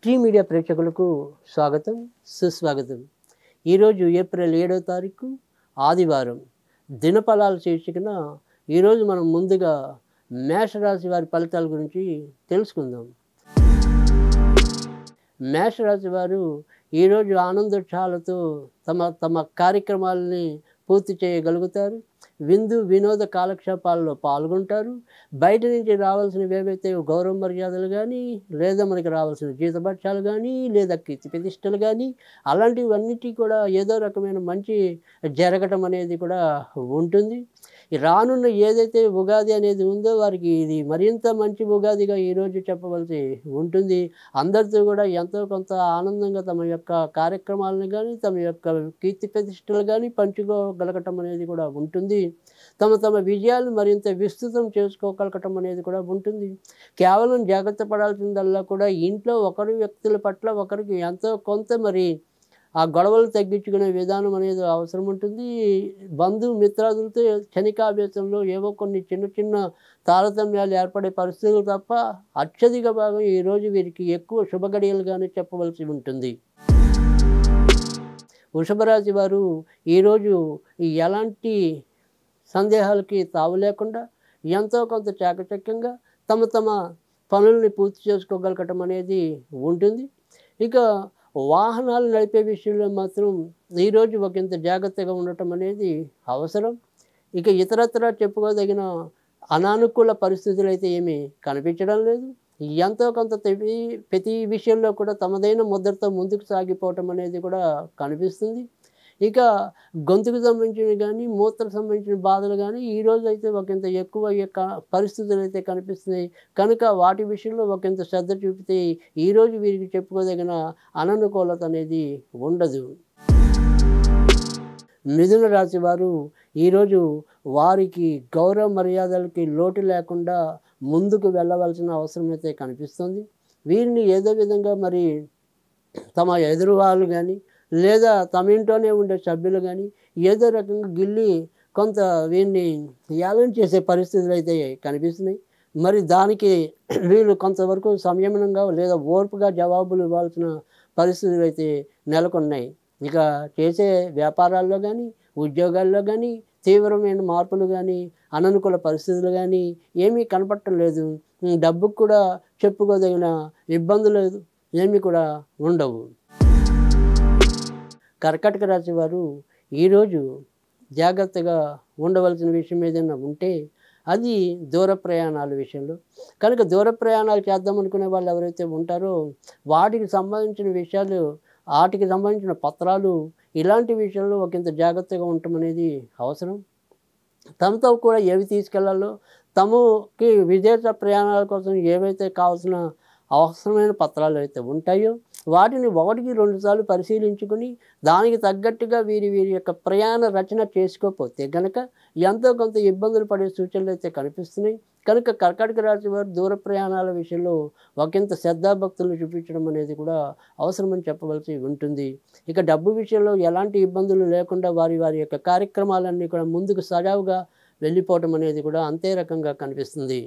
Tea media ప్రేక్షకులకు స్వాగతం, సుస్వాగతం. ఈరోజు ఏప్రిల్ 7వ తారీఖు ఆదివారం. దినఫలాల శీర్షికన ఈరోజు మనం ముందుగా మేషరాశి వారి ఫలితాల గురించి తెలుసుకుందాం. మేషరాశి వారు ఈరోజు ఆనందోత్సాహాలతో తమ తమ కార్యక్రమాలని పూర్తి చేయగలుగుతారు. విందు వినోద కాలక్షేపాల్లో పాల్గొంటారు. బయట నుంచి రావాల్సినవి ఏవైతే గౌరవ మర్యాదలు కానీ, లేదా మనకి రావాల్సిన జీతభత్యాలు కానీ, లేదా కీర్తి ప్రతిష్టలు కానీ, అలాంటివన్నిటి కూడా ఏదో రకమైన మంచి జరగటం అనేది కూడా ఉంటుంది. ఈ రానున్న ఏదైతే ఉగాది అనేది ఉందో వారికి ఇది మరింత మంచి ఉగాదిగా ఈరోజు చెప్పవలసి ఉంటుంది. అందరితో కూడా ఎంతో కొంత ఆనందంగా తమ యొక్క కార్యక్రమాలను కానీ, తమ యొక్క కీర్తి ప్రతిష్టలు కానీ పంచుకోగలగటం అనేది కూడా ఉంటుంది. తమ తమ విజయాలు మరింత విస్తృతం చేసుకోగలగటం అనేది కూడా ఉంటుంది. కేవలం జాగ్రత్త పడాల్సిందల్లా కూడా ఇంట్లో ఒకరి వ్యక్తుల పట్ల ఒకరికి ఎంతో కొంత మరి ఆ గొడవలు తగ్గించుకునే విధానం అనేది అవసరం ఉంటుంది. బంధుమిత్రాదులతో క్షణికావేశంలో ఏవో కొన్ని చిన్న చిన్న తారతమ్యాలు ఏర్పడే పరిస్థితులు తప్ప అత్యధిక భాగం ఈరోజు వీరికి ఎక్కువ శుభగడియలుగానే చెప్పవలసి ఉంటుంది. వృషభరాశి వారు ఈరోజు ఎలాంటి సందేహాలకి తావు లేకుండా ఎంతో కొంత చాకచక్యంగా తమ తమ పనుల్ని పూర్తి చేసుకోగలగటం అనేది ఉంటుంది. ఇక వాహనాలు నడిపే విషయంలో మాత్రం ఈరోజు ఒకంత జాగ్రత్తగా ఉండటం అనేది అవసరం. ఇక ఇతరత్రా చెప్పుకోదగిన అనానుకూల పరిస్థితులు అయితే ఏమీ కనిపించడం లేదు. ఎంతో కొంత ప్రతి విషయంలో కూడా తమదైన ముద్రతో ముందుకు సాగిపోవటం అనేది కూడా కనిపిస్తుంది. ఇక గొంతుకు సంబంధించినవి కానీ, మూత్రకు సంబంధించిన బాధలు కానీ ఈరోజు అయితే ఒకంత ఎక్కువ యొక్క పరిస్థితులు అయితే కనిపిస్తున్నాయి. కనుక వాటి విషయంలో ఒకంత శ్రద్ధ చూపితే ఈరోజు వీరికి చెప్పుకోదగిన అననుకూలత అనేది ఉండదు. మిథున రాశి వారు ఈరోజు వారికి గౌరవ మర్యాదలకి లోటు లేకుండా ముందుకు వెళ్ళవలసిన అవసరం అయితే కనిపిస్తుంది. వీరిని ఏదో విధంగా మరి తమ ఎదురు వాళ్ళు కానీ, లేదా తమ ఇంట్లోనే ఉండే సభ్యులు కానీ ఏదో రకంగా గిల్లి కొంత వీరిని ఏలం చేసే పరిస్థితులు అయితే కనిపిస్తున్నాయి. మరి దానికి వీళ్ళు కొంతవరకు సంయమనంగా లేదా ఓర్పుగా జవాబులు ఇవ్వాల్సిన పరిస్థితులు అయితే నెలకొన్నాయి. ఇక చేసే వ్యాపారాల్లో కానీ, ఉద్యోగాల్లో కానీ తీవ్రమైన మార్పులు కానీ, అననుకూల పరిస్థితులు కానీ ఏమీ కనపడటం లేదు. డబ్బుకు కూడా చెప్పుకోదగిన ఇబ్బందులు ఏమీ కూడా ఉండవు. కర్కాటక రాశి వారు ఈరోజు జాగ్రత్తగా ఉండవలసిన విషయం ఏదైనా ఉంటే అది దూర ప్రయాణాల విషయంలో. కనుక దూర ప్రయాణాలు చేద్దాం అనుకునే వాళ్ళు ఎవరైతే ఉంటారో వాటికి సంబంధించిన విషయాలు, వాటికి సంబంధించిన పత్రాలు ఇలాంటి విషయాల్లో ఒకంత జాగ్రత్తగా ఉండటం అనేది అవసరం. తమతో కూడా ఏవి తీసుకెళ్లాలో, తమకి విదేశ ప్రయాణాల కోసం ఏవైతే కావాల్సిన అవసరమైన పత్రాలు అయితే ఉంటాయో వాటిని 1-2 సార్లు పరిశీలించుకుని దానికి తగ్గట్టుగా వీరి యొక్క ప్రయాణ రచన చేసుకోకపోతే కనుక ఎంతో కొంత ఇబ్బందులు పడే సూచనలు అయితే కనిపిస్తున్నాయి. కనుక కర్కాటక రాశి వారు దూర ప్రయాణాల విషయంలో ఒకంత శ్రద్ధాభక్తులు చూపించడం అనేది కూడా అవసరమని చెప్పవలసి ఉంటుంది. ఇక డబ్బు విషయంలో ఎలాంటి ఇబ్బందులు లేకుండా వారి యొక్క కార్యక్రమాలన్నీ కూడా ముందుకు సజావుగా వెళ్ళిపోవటం అనేది కూడా అంతే రకంగా కనిపిస్తుంది.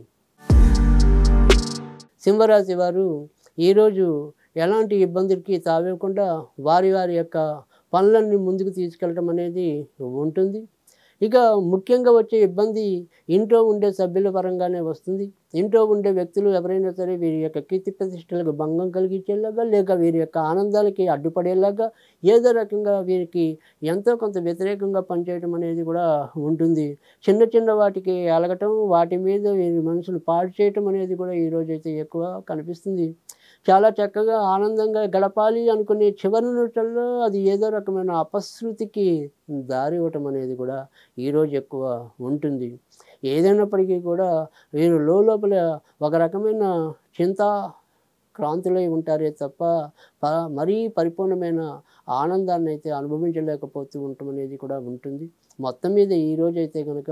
సింహరాశి వారు ఈరోజు ఎలాంటి ఇబ్బందులకి తావేయకుండా వారి యొక్క పనులన్నీ ముందుకు తీసుకెళ్ళటం అనేది ఉంటుంది. ఇక ముఖ్యంగా వచ్చే ఇబ్బంది ఇంట్లో ఉండే సభ్యుల పరంగానే వస్తుంది. ఇంట్లో ఉండే వ్యక్తులు ఎవరైనా సరే వీరి యొక్క కీర్తి ప్రతిష్టలకు భంగం కలిగించేలాగా, లేక వీరి యొక్క ఆనందాలకి అడ్డుపడేలాగా ఏదో రకంగా వీరికి ఎంతో కొంత వ్యతిరేకంగా పనిచేయడం అనేది కూడా ఉంటుంది. చిన్న చిన్న వాటికి అలగటం, వాటి మీద వీరి మనసును పాడు చేయటం అనేది కూడా ఈరోజైతే ఎక్కువ కనిపిస్తుంది. చాలా చక్కగా ఆనందంగా గడపాలి అనుకునే చివరి నిమిషంలో అది ఏదో రకమైన అపశృతికి దారి ఇవ్వటం అనేది కూడా ఈరోజు ఎక్కువ ఉంటుంది. ఏదైనప్పటికీ కూడా వీరు లోపల ఒక రకమైన క్రాంతులై ఉంటారే తప్ప మరీ పరిపూర్ణమైన ఆనందాన్ని అయితే అనుభవించలేకపోతూ ఉండటం అనేది కూడా ఉంటుంది. మొత్తం మీద ఈరోజైతే కనుక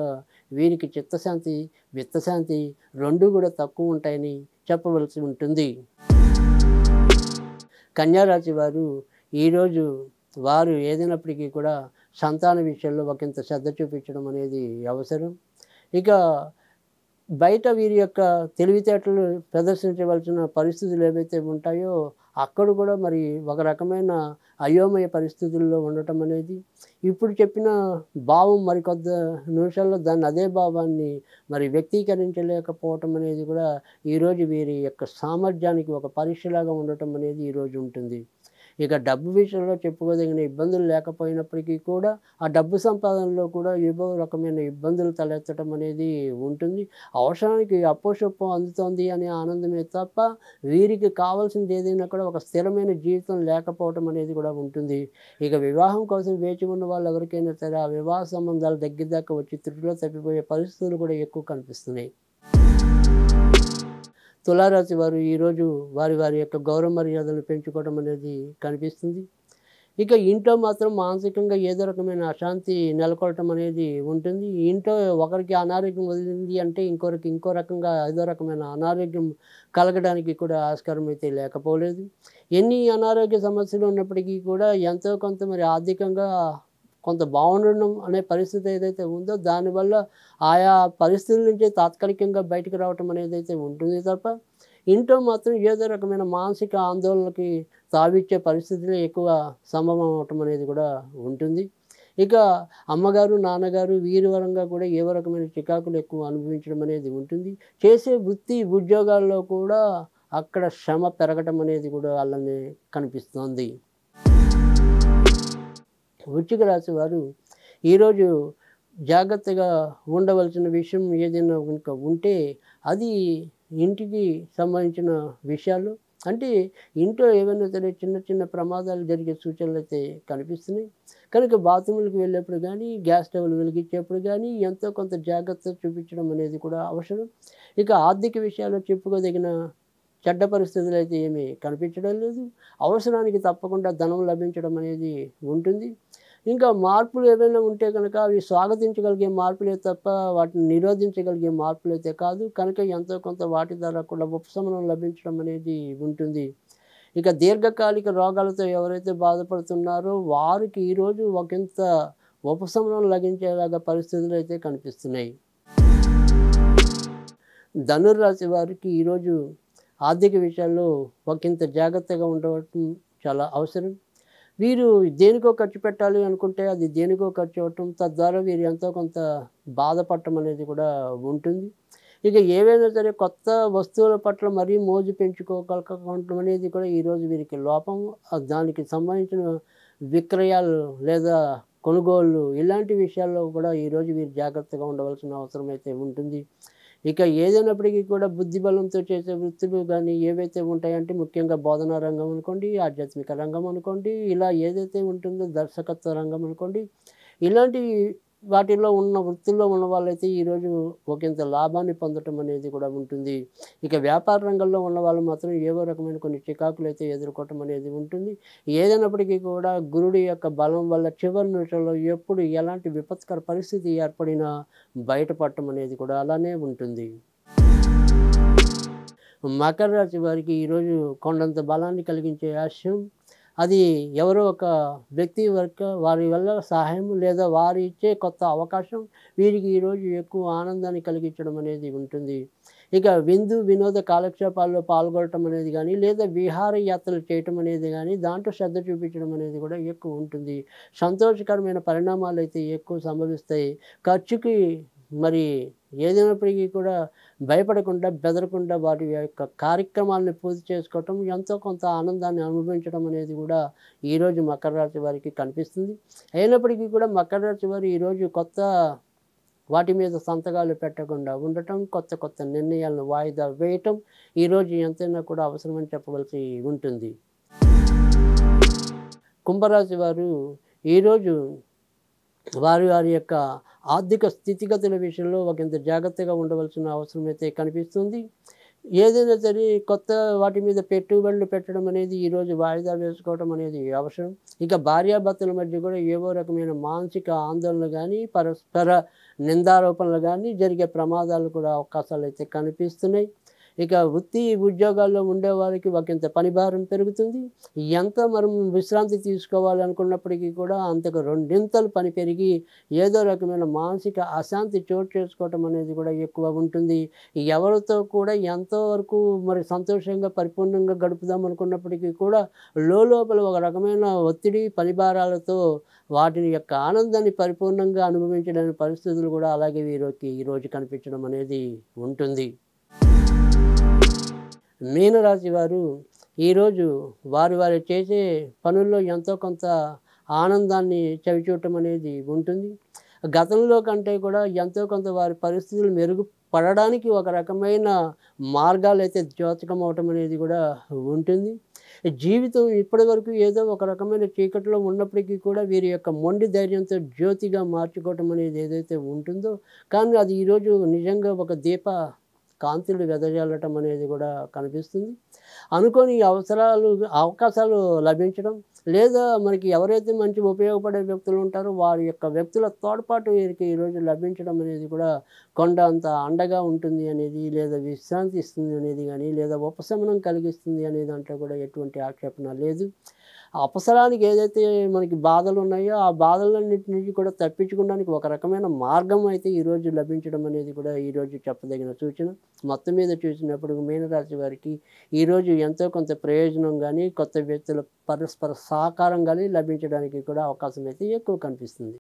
వీరికి చిత్తశాంతి, విత్తశాంతి 2 కూడా తక్కువ ఉంటాయని చెప్పవలసి ఉంటుంది. కన్యారాశి వారు ఈరోజు వారు ఏదైనప్పటికీ కూడా సంతాన విషయంలో ఒకంత శ్రద్ధ చూపించడం అనేది అవసరం. ఇక బయట వీరి యొక్క తెలివితేటలు ప్రదర్శించవలసిన పరిస్థితులు ఏవైతే ఉంటాయో అక్కడ కూడా మరి ఒక రకమైన అయోమయ పరిస్థితుల్లో ఉండటం అనేది, ఇప్పుడు చెప్పిన భావం మరికొద్ది నిమిషాల్లో దాన్ని అదే భావాన్ని మరి వ్యక్తీకరించలేకపోవటం అనేది కూడా ఈరోజు వీరి యొక్క సామర్థ్యానికి ఒక పరీక్షలాగా ఉండటం అనేది ఈరోజు ఉంటుంది. ఇక డబ్బు విషయంలో చెప్పుకోదగిన ఇబ్బందులు లేకపోయినప్పటికీ కూడా, ఆ డబ్బు సంపాదనలో కూడా ఏవో రకమైన ఇబ్బందులు తలెత్తడం అనేది ఉంటుంది. అవసరానికి అప్పో సొప్పో అందుతోంది అనే ఆనందమే తప్ప, వీరికి కావాల్సింది ఏదైనా కూడా ఒక స్థిరమైన జీవితం లేకపోవటం అనేది కూడా ఉంటుంది. ఇక వివాహం కోసం వేచి ఉన్న వాళ్ళు ఎవరికైనా సరే, ఆ వివాహ సంబంధాలు దగ్గర దాకా వచ్చి త్రుటిలో తప్పిపోయే పరిస్థితులు కూడా ఎక్కువ కనిపిస్తున్నాయి. తులారాశి వారు ఈరోజు వారి వారి యొక్క గౌరవ మర్యాదలు పెంచుకోవడం అనేది కనిపిస్తుంది. ఇక ఇంట్లో మాత్రం మానసికంగా ఏదో రకమైన అశాంతి నెలకొల్పటం అనేది ఉంటుంది. ఇంట్లో ఒకరికి అనారోగ్యం వదిలింది అంటే ఇంకొకరికి ఇంకో రకంగా ఏదో రకమైన అనారోగ్యం కలగడానికి కూడా ఆస్కారం అయితే లేకపోలేదు. ఎన్ని అనారోగ్య సమస్యలు ఉన్నప్పటికీ కూడా ఎంతో కొంత మరి ఆర్థికంగా కొంత బాగుండడం అనే పరిస్థితి ఏదైతే ఉందో, దానివల్ల ఆయా పరిస్థితుల నుంచి తాత్కాలికంగా బయటకు రావటం అనేదైతే ఉంటుంది తప్ప, ఇంట్లో మాత్రం ఏదో రకమైన మానసిక ఆందోళనకి తావిచ్చే పరిస్థితులే ఎక్కువ సంభవం అవ్వటం అనేది కూడా ఉంటుంది. ఇక అమ్మగారు, నాన్నగారు వీరి వరంగా కూడా ఏవో రకమైన చికాకులు ఎక్కువ అనుభవించడం అనేది ఉంటుంది. చేసే వృత్తి, ఉద్యోగాల్లో కూడా అక్కడ శ్రమ పెరగటం అనేది కూడా అలానే కనిపిస్తోంది. వృశ్చిక రాశి వారు ఈరోజు జాగ్రత్తగా ఉండవలసిన విషయం ఏదైనా కనుక ఉంటే, అది ఇంటికి సంబంధించిన విషయాలు. అంటే ఇంట్లో ఏవైనా సరే చిన్న చిన్న ప్రమాదాలు జరిగే సూచనలు అయితే కనిపిస్తున్నాయి. కనుక బాత్రూములకు వెళ్ళేప్పుడు కానీ, గ్యాస్ స్టవ్లు వెలిగించేప్పుడు కానీ ఎంతో కొంత జాగ్రత్త చూపించడం అనేది కూడా అవసరం. ఇక ఆర్థిక విషయాల్లో చెప్పుకోదగిన చెడ్డ పరిస్థితులు అయితే ఏమీ కనిపించడం లేదు. అవసరానికి తప్పకుండా ధనం లభించడం అనేది ఉంటుంది. ఇంకా మార్పులు ఏవైనా ఉంటే కనుక అవి స్వాగతించగలిగే మార్పులే తప్ప, వాటిని నిరోధించగలిగే మార్పులైతే కాదు. కనుక ఎంతో కొంత వాటి ద్వారా కూడా ఉపశమనం లభించడం అనేది ఉంటుంది. ఇక దీర్ఘకాలిక రోగాలతో ఎవరైతే బాధపడుతున్నారో వారికి ఈరోజు ఒకంత ఉపశమనం లభించేలాగా పరిస్థితులు అయితే కనిపిస్తున్నాయి. ధనుర్రాశి వారికి ఈరోజు ఆర్థిక విషయాల్లో ఒకంత జాగ్రత్తగా ఉండటం చాలా అవసరం. వీరు దేనికో ఖర్చు పెట్టాలి అనుకుంటే అది దేనికో ఖర్చు అవ్వటం, తద్వారా వీరు ఎంతో కొంత బాధపడటం అనేది కూడా ఉంటుంది. ఇక ఏవైనా సరే కొత్త వస్తువుల పట్ల మరీ మోజు పెంచుకోగలగటం అనేది కూడా ఈరోజు వీరికి లోపం. దానికి సంబంధించిన విక్రయాలు లేదా కొనుగోళ్ళు ఇలాంటి విషయాల్లో కూడా ఈరోజు వీరు జాగ్రత్తగా ఉండవలసిన అవసరం అయితే ఉంటుంది. ఇక ఏదైనప్పటికీ కూడా బుద్ధి బలంతో చేసే వృత్తులు కానీ ఏవైతే ఉంటాయంటే, ముఖ్యంగా బోధనా రంగం అనుకోండి, ఆధ్యాత్మిక రంగం అనుకోండి, ఇలా ఏదైతే ఉంటుందో దర్శకత్వ రంగం అనుకోండి, ఇలాంటి వాటిల్లో ఉన్న వృత్తుల్లో ఉన్న వాళ్ళైతే ఈరోజు ఒకంత లాభాన్ని పొందటం అనేది కూడా ఉంటుంది. ఇక వ్యాపార రంగంలో ఉన్న వాళ్ళు మాత్రం ఏవో రకమైన కొన్ని చికాకులు అయితే ఎదుర్కోవటం అనేది ఉంటుంది. ఏదైనప్పటికీ కూడా గురుడి యొక్క బలం వల్ల చివరి నిమిషంలో ఎప్పుడు ఎలాంటి విపత్కర పరిస్థితి ఏర్పడినా బయటపడటం అనేది కూడా అలానే ఉంటుంది. మకర రాశి వారికి ఈరోజు కొండంత బలాన్ని కలిగించే ఆశయం, అది ఎవరో ఒక వ్యక్తి వారి వల్ల సహాయం లేదా వారు ఇచ్చే కొత్త అవకాశం వీరికి ఈరోజు ఎక్కువ ఆనందాన్ని కలిగించడం అనేది ఉంటుంది. ఇక విందు వినోద కాలక్షేపాల్లో పాల్గొనటం అనేది కానీ, లేదా విహారయాత్రలు చేయటం అనేది కానీ, దాంట్లో శ్రద్ధ చూపించడం అనేది కూడా ఎక్కువ ఉంటుంది. సంతోషకరమైన పరిణామాలు అయితే ఎక్కువ సంభవిస్తాయి. ఖర్చుకి మరి ఏదైనప్పటికీ కూడా భయపడకుండా, బెదరకుండా వాటి యొక్క కార్యక్రమాలను పూర్తి చేసుకోవటం, ఎంతో కొంత ఆనందాన్ని అనుభవించడం అనేది కూడా ఈరోజు మకర రాశి వారికి కనిపిస్తుంది. అయినప్పటికీ కూడా మకర రాశి వారు ఈరోజు కొత్త వాటి మీద సంతకాలు పెట్టకుండా ఉండటం, కొత్త కొత్త నిర్ణయాలను వాయిదా వేయటం ఈరోజు ఎంతైనా కూడా అవసరమని చెప్పవలసి ఉంటుంది. కుంభరాశి వారు ఈరోజు వారి వారి యొక్క ఆర్థిక స్థితిగతుల విషయంలో ఒకంత జాగ్రత్తగా ఉండవలసిన అవసరం అయితే కనిపిస్తుంది. ఏదైనా సరే కొత్త వాటి మీద పెట్టుబడులు పెట్టడం అనేది ఈరోజు వాయిదా వేసుకోవడం అనేది అవసరం. ఇక భార్యాభర్తల మధ్య కూడా ఏవో రకమైన మానసిక ఆందోళనలు కానీ, పరస్పర నిందారోపణలు కానీ జరిగే ప్రమాదాలు కూడా అవకాశాలు అయితే కనిపిస్తున్నాయి. ఇక వృత్తి ఉద్యోగాల్లో ఉండే వారికి ఒకంత పని భారం పెరుగుతుంది. ఎంత మనం విశ్రాంతి తీసుకోవాలనుకున్నప్పటికీ కూడా అంతకు రెండింతలు పని పెరిగి ఏదో రకమైన మానసిక అశాంతి చోటు చేసుకోవటం అనేది కూడా ఎక్కువ ఉంటుంది. ఎవరితో కూడా ఎంతో వరకు మరి సంతోషంగా పరిపూర్ణంగా గడుపుదాం అనుకున్నప్పటికీ కూడా లోపల ఒక రకమైన ఒత్తిడి, పని భారాలతో వాటిని యొక్క ఆనందాన్ని పరిపూర్ణంగా అనుభవించలేని పరిస్థితులు కూడా అలాగే వీరికి ఈరోజు కనిపించడం అనేది ఉంటుంది. మీనరాశి వారు ఈరోజు వారు చేసే పనుల్లో ఎంతో కొంత ఆనందాన్ని చవిచూడటం అనేది ఉంటుంది. గతంలో కంటే కూడా ఎంతో కొంత వారి పరిస్థితులు మెరుగుపడడానికి ఒక రకమైన మార్గాలైతే ద్యోతకం అవటం అనేది కూడా ఉంటుంది. జీవితం ఇప్పటివరకు ఏదో ఒక రకమైన చీకటిలో ఉన్నప్పటికీ కూడా వీరి యొక్క మొండి ధైర్యంతో జ్యోతిగా మార్చుకోవటం అనేది ఏదైతే ఉంటుందో, కానీ అది ఈరోజు నిజంగా ఒక దీప కాంతులు వెదజల్లటం అనేది కూడా కనిపిస్తుంది. అనుకోని అవకాశాలు లభించడం, లేదా మనకి ఎవరైతే మంచి ఉపయోగపడే వ్యక్తులు ఉంటారో వారి యొక్క వ్యక్తుల తోడ్పాటు వీరికి ఈరోజు లభించడం అనేది కూడా కొండంత అండగా ఉంటుంది అనేది, లేదా విశ్రాంతి ఇస్తుంది అనేది కానీ, లేదా ఉపశమనం కలిగిస్తుంది అనే దాంట్లో కూడా ఎటువంటి ఆక్షేపణ లేదు. అవసరానికి ఏదైతే మనకి బాధలు ఉన్నాయో ఆ బాధలన్నిటి నుంచి కూడా తప్పించుకోవడానికి ఒక రకమైన మార్గం అయితే ఈరోజు లభించడం అనేది కూడా ఈరోజు చెప్పదగిన సూచన. మొత్తం మీద చూసినప్పుడు మీనరాశి వారికి ఈరోజు ఎంతో కొంత ప్రయోజనం కానీ, కొత్త వ్యక్తుల పరస్పర సహకారం కానీ లభించడానికి కూడా అవకాశం అయితే ఎక్కువ కనిపిస్తుంది.